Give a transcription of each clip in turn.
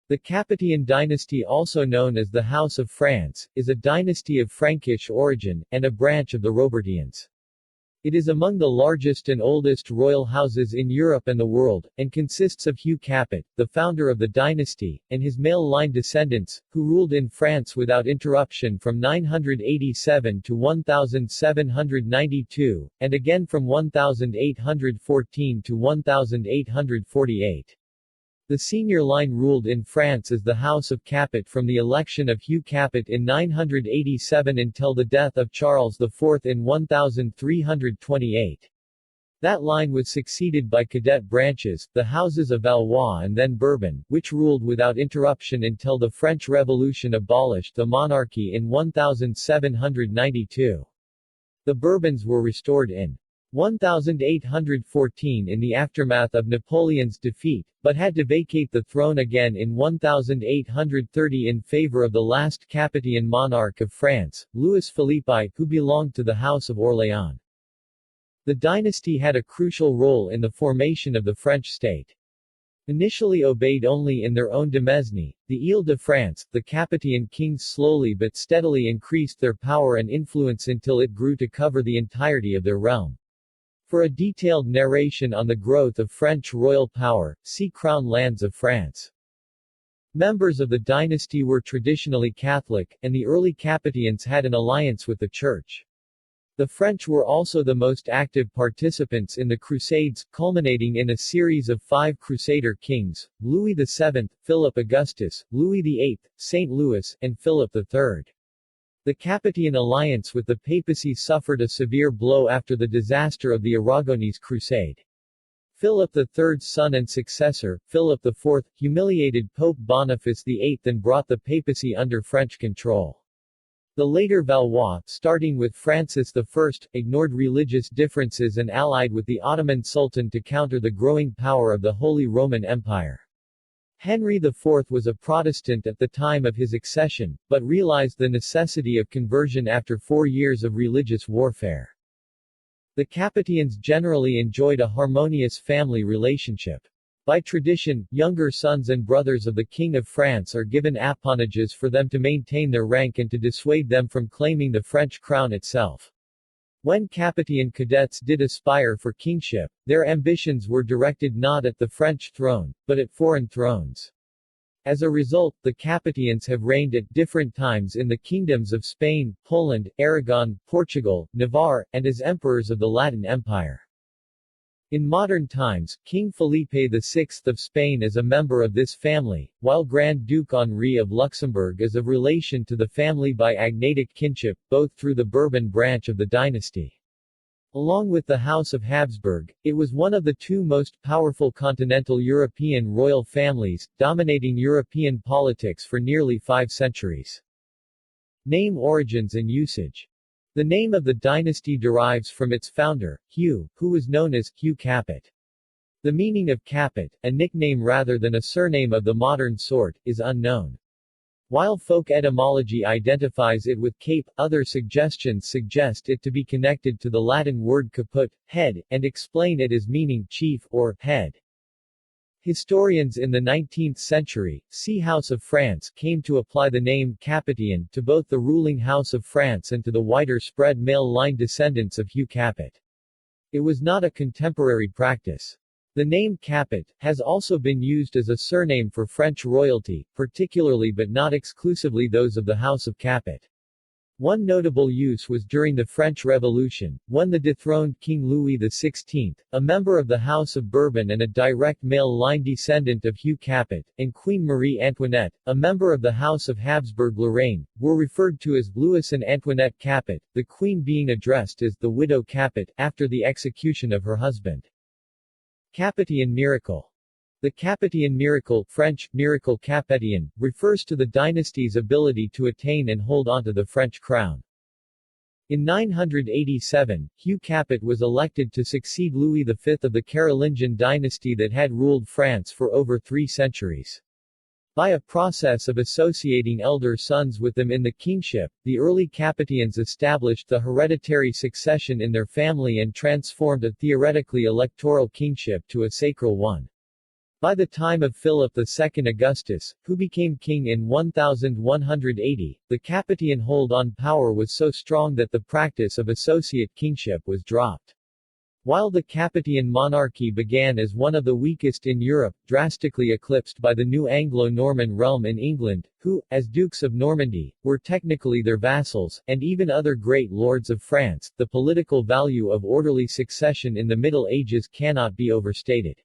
The Capetian dynasty, also known as the House of France, is a dynasty of Frankish origin, and a branch of the Robertians. It is among the largest and oldest royal houses in Europe and the world, and consists of Hugh Capet, the founder of the dynasty, and his male line descendants, who ruled in France without interruption from 987 to 1792, and again from 1814 to 1848. The senior line ruled in France as the House of Capet from the election of Hugh Capet in 987 until the death of Charles IV in 1328. That line was succeeded by cadet branches, the Houses of Valois and then Bourbon, which ruled without interruption until the French Revolution abolished the monarchy in 1792. The Bourbons were restored in 1814 in the aftermath of Napoleon's defeat, but had to vacate the throne again in 1830 in favor of the last Capetian monarch of France, Louis Philippe I, who belonged to the House of Orléans. The dynasty had a crucial role in the formation of the French state. Initially obeyed only in their own demesne, the Île-de-France, the Capetian kings slowly but steadily increased their power and influence until it grew to cover the entirety of their realm. For a detailed narration on the growth of French royal power, see Crown Lands of France. Members of the dynasty were traditionally Catholic, and the early Capetians had an alliance with the Church. The French were also the most active participants in the Crusades, culminating in a series of 5 Crusader kings: Louis VII, Philip Augustus, Louis VIII, Saint Louis, and Philip III. The Capetian alliance with the papacy suffered a severe blow after the disaster of the Aragonese Crusade. Philip III's son and successor, Philip IV, humiliated Pope Boniface VIII and brought the papacy under French control. The later Valois, starting with Francis I, ignored religious differences and allied with the Ottoman Sultan to counter the growing power of the Holy Roman Empire. Henry IV was a Protestant at the time of his accession, but realized the necessity of conversion after 4 years of religious warfare. The Capetians generally enjoyed a harmonious family relationship. By tradition, younger sons and brothers of the King of France are given appanages for them to maintain their rank and to dissuade them from claiming the French crown itself. When Capetian cadets did aspire for kingship, their ambitions were directed not at the French throne, but at foreign thrones. As a result, the Capetians have reigned at different times in the kingdoms of Spain, Poland, Aragon, Portugal, Navarre, and as emperors of the Latin Empire. In modern times, King Felipe VI of Spain is a member of this family, while Grand Duke Henri of Luxembourg is of relation to the family by agnatic kinship, both through the Bourbon branch of the dynasty. Along with the House of Habsburg, it was one of the 2 most powerful continental European royal families, dominating European politics for nearly 5 centuries. Name origins and usage. The name of the dynasty derives from its founder, Hugh, who was known as Hugh Capet. The meaning of Capet, a nickname rather than a surname of the modern sort, is unknown. While folk etymology identifies it with cape, other suggestions suggest it to be connected to the Latin word caput, head, and explain it as meaning chief or head. Historians in the 19th century, see House of France, came to apply the name Capetian to both the ruling House of France and to the wider spread male line descendants of Hugh Capet. It was not a contemporary practice. The name Capet has also been used as a surname for French royalty, particularly but not exclusively those of the House of Capet. One notable use was during the French Revolution, when the dethroned King Louis XVI, a member of the House of Bourbon and a direct male line descendant of Hugh Capet, and Queen Marie Antoinette, a member of the House of Habsburg-Lorraine, were referred to as Louis and Antoinette Capet, the Queen being addressed as the Widow Capet, after the execution of her husband. Capetian miracle. The Capetian miracle, French, miracle Capetian, refers to the dynasty's ability to attain and hold onto the French crown. In 987, Hugh Capet was elected to succeed Louis V of the Carolingian dynasty that had ruled France for over 3 centuries. By a process of associating elder sons with them in the kingship, the early Capetians established the hereditary succession in their family and transformed a theoretically electoral kingship to a sacral one. By the time of Philip II Augustus, who became king in 1180, the Capetian hold on power was so strong that the practice of associate kingship was dropped. While the Capetian monarchy began as one of the weakest in Europe, drastically eclipsed by the new Anglo-Norman realm in England, who, as Dukes of Normandy, were technically their vassals, and even other great lords of France, the political value of orderly succession in the Middle Ages cannot be overstated.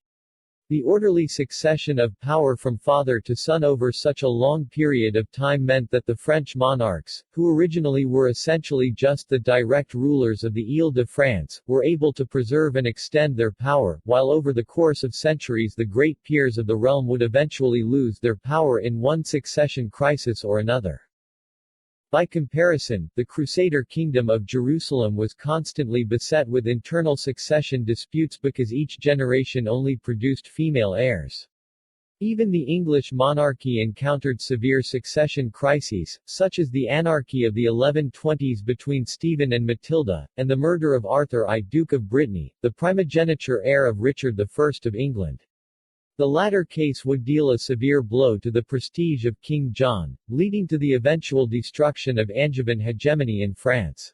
The orderly succession of power from father to son over such a long period of time meant that the French monarchs, who originally were essentially just the direct rulers of the Île-de-France, were able to preserve and extend their power, while over the course of centuries the great peers of the realm would eventually lose their power in one succession crisis or another. By comparison, the Crusader Kingdom of Jerusalem was constantly beset with internal succession disputes because each generation only produced female heirs. Even the English monarchy encountered severe succession crises, such as the anarchy of the 1120s between Stephen and Matilda, and the murder of Arthur I, Duke of Brittany, the primogeniture heir of Richard I of England. The latter case would deal a severe blow to the prestige of King John, leading to the eventual destruction of Angevin hegemony in France.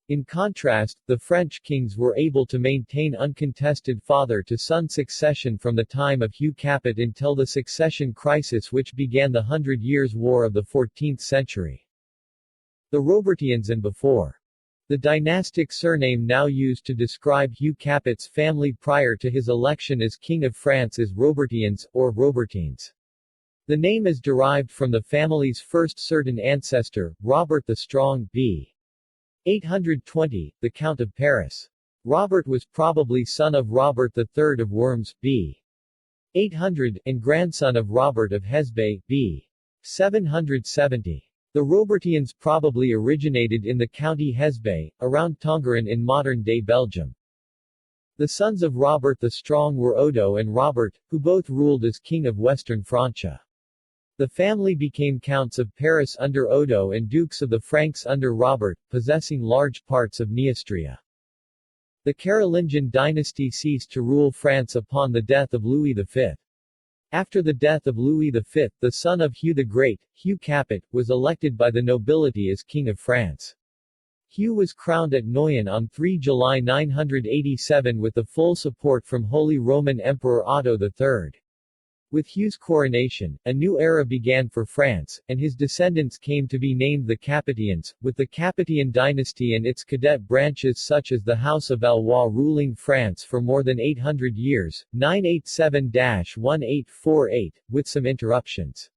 In contrast, the French kings were able to maintain uncontested father-to-son succession from the time of Hugh Capet until the succession crisis which began the Hundred Years' War of the 14th century. The Robertians and before. The dynastic surname now used to describe Hugh Capet's family prior to his election as King of France is Robertians, or Robertines. The name is derived from the family's first certain ancestor, Robert the Strong, b. 820, the Count of Paris. Robert was probably son of Robert III of Worms, b. 800, and grandson of Robert of Hesbaye, b. 770. The Robertians probably originated in the county Hesbaye, around Tongeren in modern-day Belgium. The sons of Robert the Strong were Odo and Robert, who both ruled as king of Western Francia. The family became counts of Paris under Odo and dukes of the Franks under Robert, possessing large parts of Neustria. The Carolingian dynasty ceased to rule France upon the death of Louis V. After the death of Louis V, the son of Hugh the Great, Hugh Capet, was elected by the nobility as King of France. Hugh was crowned at Noyon on 3 July 987 with the full support from Holy Roman Emperor Otto III. With Hugh's coronation, a new era began for France, and his descendants came to be named the Capetians, with the Capetian dynasty and its cadet branches such as the House of Valois ruling France for more than 800 years, 987-1848, with some interruptions.